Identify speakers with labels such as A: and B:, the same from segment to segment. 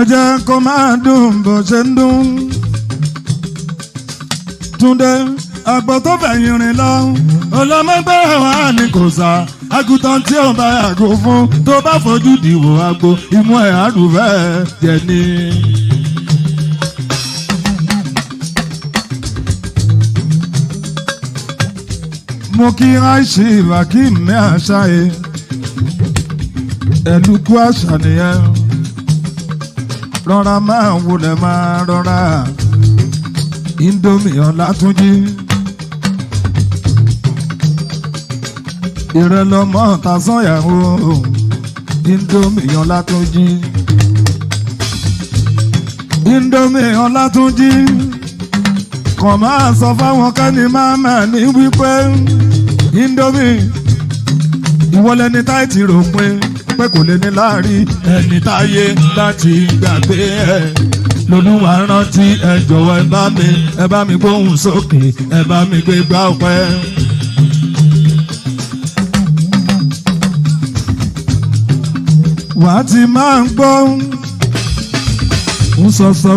A: ẹ jẹ́ kó máa dùn bó ṣe ń dùn. Túndé àgbọ̀ tó fẹ̀yìn rìn lọ ọlọ́mọgbẹ́ wa ni kò sá àgùntàn tí ò bá yàgò fún tó bá fojú dìwò àgbo imú ẹ̀ àdùfẹ́ jẹ ní. mo kí àìsí ìwàkí mi àṣà yìí ẹ̀lùkù àṣà nìyẹn rọra máa wọlé máa rọra Indomie Ọlátúnjí ìrẹ̀lọ́mọ Tasanyàwó Indomie Ọlátúnjí Indomie Ọlátúnjí kàn máa sọ fáwọn kẹ́ni máma ní wípé Indomie ìwọlẹ́ni táìtì rò pé kò lè ní láàrin ẹni táyé láti gbàgbé ẹ̀ lolúwa rántí ẹ jọ̀wọ́ ẹ bá mi gbóhùn sókè ẹ bá mi gbé gbá ọpẹ́. wà á ti máa ń gbọ́ ń sọ̀sọ̀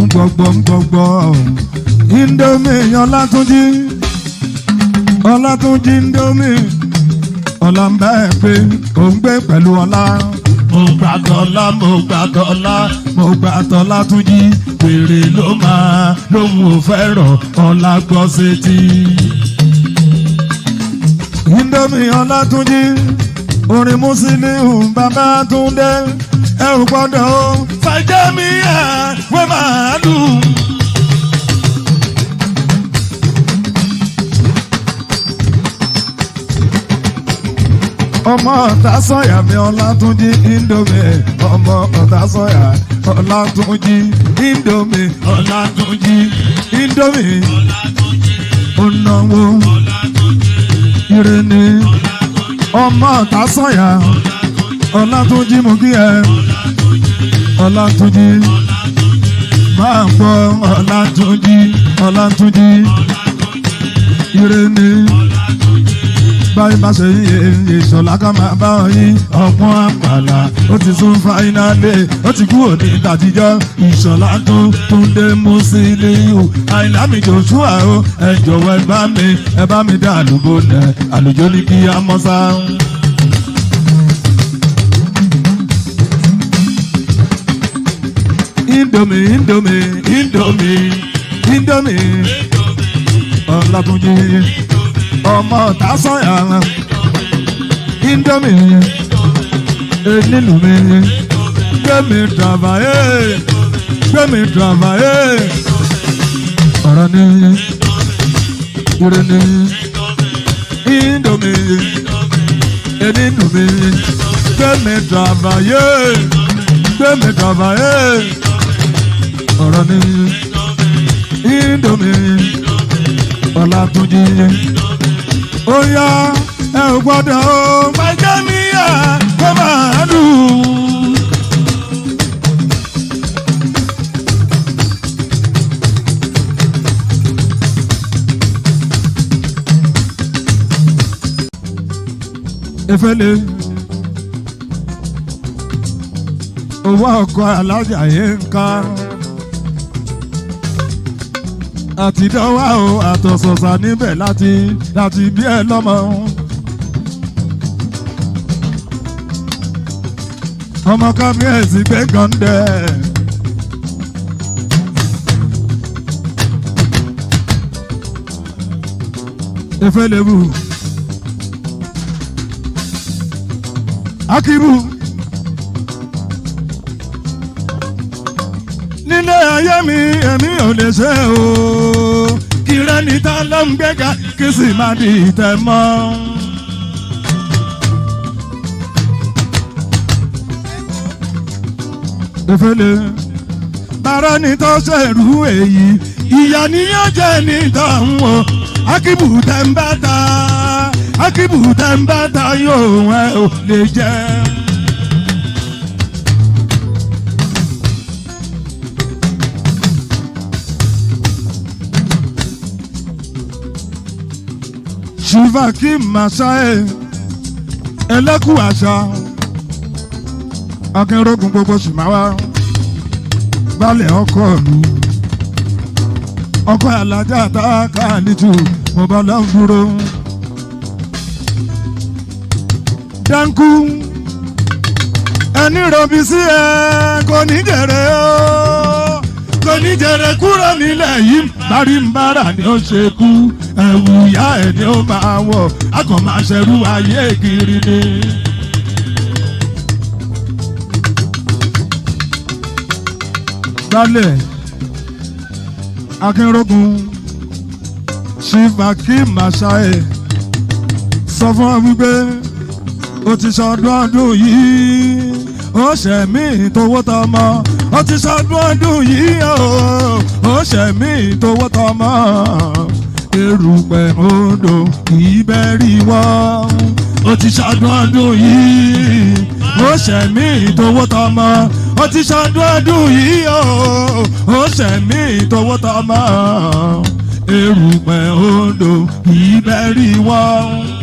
A: ń gbọ̀gbọ̀ Indomie Ọlátúnjí Indomie ọlá ń bá ẹ pé ò ń gbé pẹ̀lú ọlá. mo gbà tọ́lá Túnjí wèrè ló máa lóhun ò fẹ́ràn ọlá gbọ́ sétí. Indomie Ọlátúnjí orin Musiliu Babátúndé ẹ ò gbọ́dọ̀ ó fàjẹ́mí ẹ̀ wẹ́ máa dùn. ọmọ Tasanya mi Ọlátúnjí Indomie ọmọ Tasanya Ọlátúnjí Indomie Ọlátúnjí Indomie onáwó ìrẹ́ni ọmọ Tasanya Ọlátúnjí mo kí ẹ Ọlátúnjí máa ń gbọ́ Ọlátúnjí ìrẹ́ni báyìí bá ṣe yín ìṣọ̀lá ká máa bá wọn yín ọ̀pọ̀n àpàlà ó ti sún fáínálì ó ti kú òní ìtàjíjọ́ ìṣọ̀lá tó Túndé Musiliu Àyìnlá mi Joshua o ẹ jọ̀wọ́ ẹ bá mi dá àlùbọ́ nẹ àlùjọ ní kí á mọ́ sá. Indomie Ọlátúnjí ọmọ Tasanya Indomie nínú mi gbẹ̀mí travaye ọ̀rọ̀ ni ire ni Indomie nínú mi gbẹ̀mí travaye ọ̀rọ̀ ni Indomie Ọlátúnjí. Ó yá ẹ ò gbọ́dọ̀ ó fàjẹ́mí ẹ̀ kó máa dùn. Efele owó ọkọ̀ alájà yẹn ń ká àti dánwà o àtọ̀sọ̀sà níbẹ̀ láti bí ẹ lọ́mọ. ọmọ kábíyèsí gbé gàndẹ̀. Efelebu Akibu nílé ayé mi èmi ò lè ṣe o kìrẹ́ níta ló ń gbéga kí sì má di ìtẹ́ mọ́. Efele bàrà ní tó ṣèrú èyí ìyá ni yóò jẹ́ nítorí o Akibu tẹ́ ń bá ta yóò ẹ ò lè jẹ́. Shivaki Masae ẹlẹ́kù àṣà akínrógun gbogbo ṣùmáwá balẹ̀ ọkọ mi ọkọ alájà tá a kà nítú mo bá lọ dúró. dánkù ẹni rọbí sí ẹ kò ní jèrè o kò ní jèrè kúrò nílẹ̀ yìí bari ń bára ni ó ṣe kú ẹ̀wù ìyá ẹ̀ ni ó máa wọ̀ a kò máa ṣerú ayé kiri ni. balẹ̀ akínrógun ṣìfàkì màṣáì sọ fún ọ wípé ó ti ṣọdún ọdún yìí ó ṣẹ̀mí tówó tọmọ ó ti ṣọdún ọdún yìí ó ṣẹ̀mí tówó tọmọ erùpẹ̀ odò ìbẹ̀rì wọ́n ó ti ṣọdún ọdún yìí ó ṣẹ̀mí tówó tọmọ ó ti ṣọdún ọdún yìí ó ṣẹ̀mí tówó tọmọ erùpẹ̀ odò ìbẹ̀rì wọ́n.